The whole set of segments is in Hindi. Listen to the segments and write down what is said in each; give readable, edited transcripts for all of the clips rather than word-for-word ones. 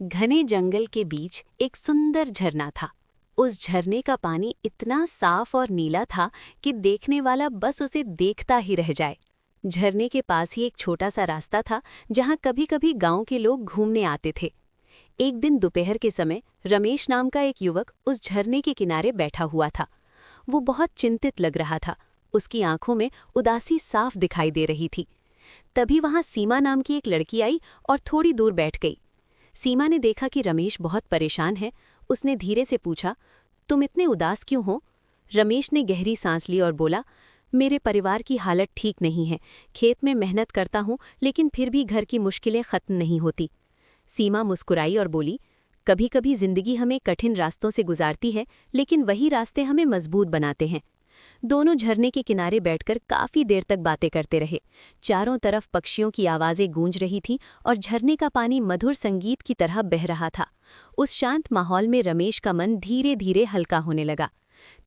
घने जंगल के बीच एक सुंदर झरना था। उस झरने का पानी इतना साफ और नीला था कि देखने वाला बस उसे देखता ही रह जाए। झरने के पास ही एक छोटा सा रास्ता था जहां कभी-कभी गांव के लोग घूमने आते थे। एक दिन दोपहर के समय रमेश नाम का एक युवक उस झरने के किनारे बैठा हुआ था। वो बहुत चिंतित लग रहा था। उसकी आंखों में उदासी साफ दिखाई दे रही थी। तभी वहां सीमा नाम की एक लड़की आई और थोड़ी दूर बैठ गई। सीमा ने देखा कि रमेश बहुत परेशान है। उसने धीरे से पूछा, तुम इतने उदास क्यों हो? रमेश ने गहरी सांस ली और बोला, मेरे परिवार की हालत ठीक नहीं है। खेत में मेहनत करता हूँ लेकिन फिर भी घर की मुश्किलें खत्म नहीं होती। सीमा मुस्कुराई और बोली, कभी कभी जिंदगी हमें कठिन रास्तों से गुजारती है, लेकिन वही रास्ते हमें मजबूत बनाते हैं। दोनों झरने के किनारे बैठकर काफी देर तक बातें करते रहे। चारों तरफ पक्षियों की आवाजें गूंज रही थीं और झरने का पानी मधुर संगीत की तरह बह रहा था। उस शांत माहौल में रमेश का मन धीरे धीरे हल्का होने लगा।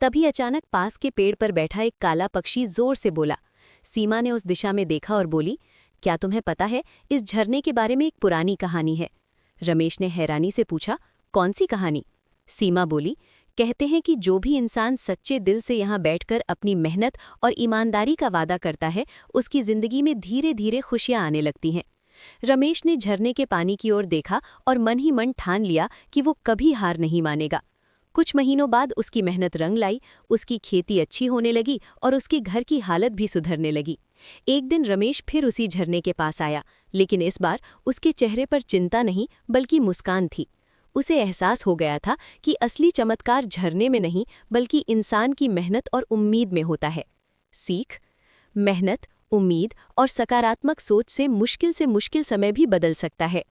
तभी अचानक पास के पेड़ पर बैठा एक काला पक्षी जोर से बोला। सीमा ने उस दिशा में देखा और बोली, क्या तुम्हें पता है, इस झरने के बारे में एक पुरानी कहानी है। रमेश ने हैरानी से पूछा, कौन सी कहानी? सीमा बोली, कहते हैं कि जो भी इंसान सच्चे दिल से यहाँ बैठकर अपनी मेहनत और ईमानदारी का वादा करता है, उसकी जिंदगी में धीरे धीरे खुशियाँ आने लगती हैं। रमेश ने झरने के पानी की ओर देखा और मन ही मन ठान लिया कि वो कभी हार नहीं मानेगा। कुछ महीनों बाद उसकी मेहनत रंग लाई, उसकी खेती अच्छी होने लगी और उसके घर की हालत भी सुधरने लगी। एक दिन रमेश फिर उसी झरने के पास आया, लेकिन इस बार उसके चेहरे पर चिंता नहीं बल्कि मुस्कान थी। उसे एहसास हो गया था कि असली चमत्कार झरने में नहीं बल्कि इंसान की मेहनत और उम्मीद में होता है। सीख: मेहनत, उम्मीद और सकारात्मक सोच से मुश्किल समय भी बदल सकता है।